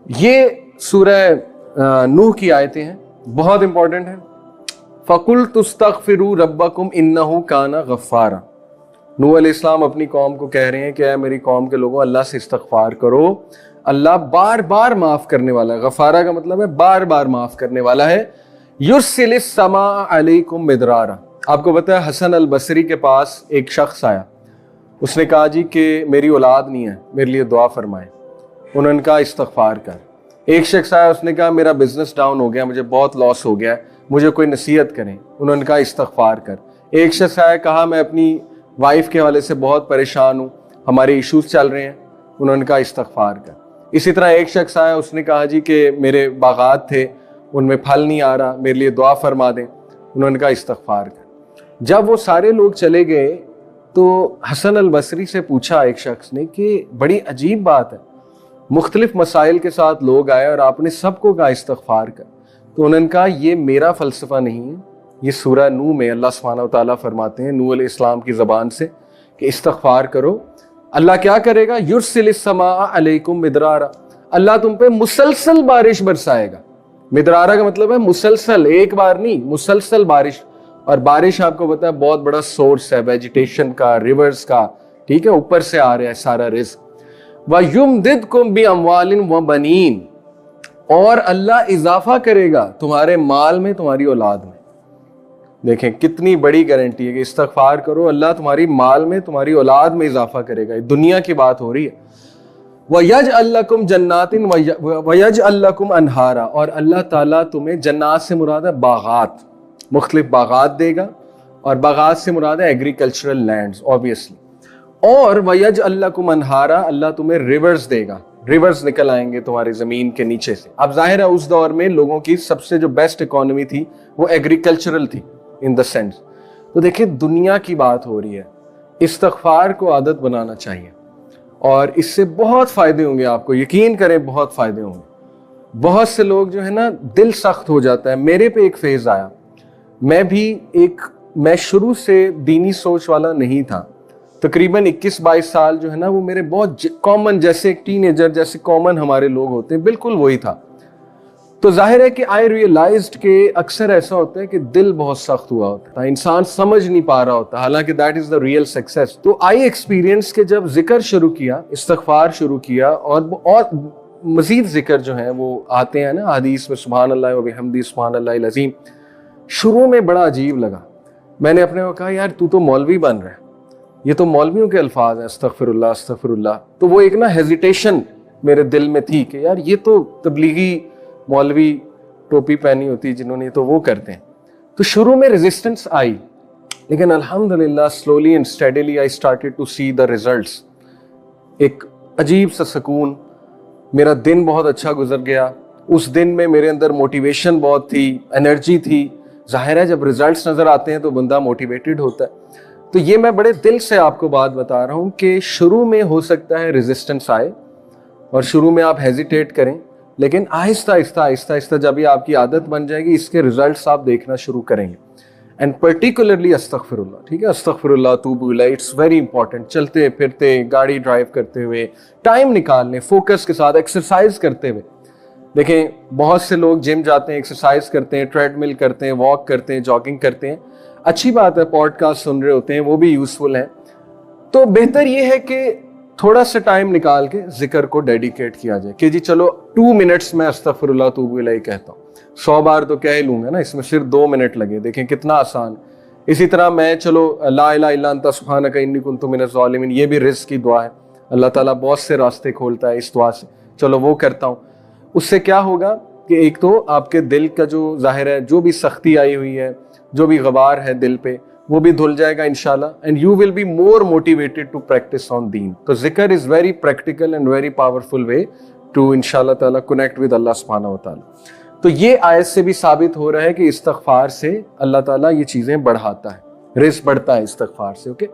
یہ سورہ نوح کی آیتیں ہیں, بہت امپورٹنٹ ہیں. فَقُلْتُ اسْتَغْفِرُوا رَبَّكُمْ إِنَّهُ كَانَ غَفَّارًا. نوح علیہ السلام اپنی قوم کو کہہ رہے ہیں کہ اے میری قوم کے لوگوں, اللہ سے استغفار کرو, اللہ بار بار معاف کرنے والا ہے. غفارہ کا مطلب ہے بار بار معاف کرنے والا ہے. یرسل السماء علیکم مدرارا. آپ کو پتہ ہے حسن البصری کے پاس ایک شخص آیا, اس نے کہا جی کہ میری اولاد نہیں ہے, میرے لیے دعا فرمائیں. انہوں نے کہا استغفار کر. ایک شخص آیا, اس نے کہا میرا بزنس ڈاؤن ہو گیا, مجھے بہت لاس ہو گیا, مجھے کوئی نصیحت کریں. انہوں نے کہا استغفار کر. ایک شخص آیا, کہا میں اپنی وائف کے حوالے سے بہت پریشان ہوں, ہمارے ایشوز چل رہے ہیں. انہوں نے کہا استغفار کر. اسی طرح ایک شخص آیا, اس نے کہا جی کہ میرے باغات تھے, ان میں پھل نہیں آ رہا, میرے لیے دعا فرما دیں. انہوں نے کہا استغفار کر. جب وہ سارے لوگ چلے گئے تو حسن البصری سے پوچھا ایک شخص نے کہ بڑی عجیب بات ہے, مختلف مسائل کے ساتھ لوگ آئے اور آپ نے سب کو کہا استغفار کر. تو انہوں نے کہا یہ میرا فلسفہ نہیں ہے, یہ سورہ نوح میں اللہ سبحانہ و تعالیٰ فرماتے ہیں نوح علیہ السلام کی زبان سے کہ استغفار کرو. اللہ کیا کرے گا؟ یرسل السماء علیکم مدرارا. اللہ تم پہ مسلسل بارش برسائے گا. مدرارا کا مطلب ہے مسلسل, ایک بار نہیں, مسلسل بارش. اور بارش آپ کو پتا ہے بہت بڑا سورس ہے ویجیٹیشن کا, ریورز کا, ٹھیک ہے, اوپر سے آ رہا ہے سارا رزق. وَيُمْدِدْكُمْ بِأَمْوَالٍ وَبَنِينَ. اور اللہ اضافہ کرے گا تمہارے مال میں, تمہاری اولاد میں. دیکھیں کتنی بڑی گارنٹی ہے کہ استغفار کرو, اللہ تمہاری مال میں, تمہاری اولاد میں اضافہ کرے گا. دنیا کی بات ہو رہی ہے. وَيَجْعَلْ لَكُمْ جَنَّاتٍ وَيَجْعَلْ لَكُمْ أَنْهَارًا. اور اللہ تعالیٰ تمہیں, جنات سے مراد ہے باغات, مختلف باغات دے گا, اور باغات سے مراد ہے ایگریکلچرل لینڈز obviously. اور وَيَجْعَلْ لَكُمْ أَنْهَارًا. اللہ تمہیں ریورز دے گا, ریورز نکل آئیں گے تمہاری زمین کے نیچے سے. اب ظاہر ہے اس دور میں لوگوں کی سب سے جو بیسٹ اکانومی تھی وہ ایگریکلچرل تھی ان دا سینس. تو دیکھیں دنیا کی بات ہو رہی ہے, استغفار کو عادت بنانا چاہیے, اور اس سے بہت فائدے ہوں گے آپ کو, یقین کریں بہت فائدے ہوں گے. بہت سے لوگ جو ہے نا دل سخت ہو جاتا ہے. میرے پہ ایک فیز آیا, میں شروع سے دینی سوچ والا نہیں تھا. تقریباً 21-22 سال جو ہے نا وہ میرے بہت کامن, جیسے ایک ٹین ایجر جیسے کامن ہمارے لوگ ہوتے ہیں, بالکل وہی تھا. تو ظاہر ہے کہ آئی ریئلائزڈ کہ اکثر ایسا ہوتا ہے کہ دل بہت سخت ہوا ہوتا ہے, انسان سمجھ نہیں پا رہا ہوتا, حالانکہ that is the real success. تو آئی ایکسپیرینس کہ جب ذکر شروع کیا, استغفار شروع کیا, اور مزید ذکر جو ہیں وہ آتے ہیں نا حدیث میں, سبحان اللہ و بحمدہ سبحان اللہ العظیم. شروع میں بڑا عجیب لگا. میں نے اپنے کو کہا یار تو مولوی بن رہا ہے, یہ تو مولویوں کے الفاظ ہیں, استغفر اللہ استغفر اللہ. تو وہ ایک نا ہیزیٹیشن میرے دل میں تھی کہ یار یہ تو تبلیغی مولوی ٹوپی پہنی ہوتی جنہوں نے, تو وہ کرتے ہیں. تو شروع میں ریزسٹنس آئی, لیکن الحمدللہ slowly and steadily I started to see the results. ایک عجیب سا سکون, میرا دن بہت اچھا گزر گیا. اس دن میں میرے اندر موٹیویشن بہت تھی, انرجی تھی. ظاہر ہے جب ریزلٹس نظر آتے ہیں تو بندہ موٹیویٹڈ ہوتا ہے. تو یہ میں بڑے دل سے آپ کو بات بتا رہا ہوں کہ شروع میں ہو سکتا ہے ریزسٹنس آئے, اور شروع میں آپ ہیزیٹیٹ کریں, لیکن آہستہ آہستہ جب یہ آپ کی عادت بن جائے گی, اس کے ریزلٹس آپ دیکھنا شروع کریں گے. اینڈ پرٹیکولرلی استغفر اللہ, ٹھیک ہے, استغفر اللہ توب الیہ, اٹس ویری امپورٹنٹ. چلتے پھرتے, گاڑی ڈرائیو کرتے ہوئے ٹائم نکال لیں, فوکس کے ساتھ ایکسرسائز کرتے ہوئے. دیکھیں بہت سے لوگ جم جاتے ہیں, ایکسرسائز کرتے ہیں, ٹریڈ مل کرتے ہیں, واک کرتے ہیں, جاگنگ کرتے ہیں. اچھی بات ہے, پوڈ کاسٹ سن رہے ہوتے ہیں, وہ بھی یوزفل ہیں. تو بہتر یہ ہے کہ تھوڑا سا ٹائم نکال کے ذکر کو ڈیڈیکیٹ کیا جائے کہ جی چلو 2 منٹس میں استغفر اللہ توب الیہ کہتا ہوں. 100 بار تو کہہ لوں گا نا, اس میں صرف 2 منٹ لگے. دیکھیں کتنا آسان. اسی طرح میں چلو لا الہ الا انت سبحانک انی کنت من الظالمین, یہ بھی رزق کی دعا ہے, اللہ تعالیٰ بہت سے راستے کھولتا ہے اس دعا سے, چلو وہ کرتا ہوں. اس سے کیا ہوگا کہ ایک تو آپ کے دل کا جو ظاہر ہے جو بھی سختی آئی ہوئی ہے, جو بھی غبار ہے دل پہ, وہ بھی دھل جائے گا انشاءاللہ. And you will be more motivated to practise on دین. تو ذکر is very practical and very powerful way to انشاءاللہ تعالیٰ کنیکٹ ود اللہ سبحانہ و تعالیٰ. تو یہ آیت سے بھی ثابت ہو رہا ہے کہ استغفار سے اللہ تعالیٰ یہ چیزیں بڑھاتا ہے, رزق بڑھتا ہے استغفار سے. اوکے.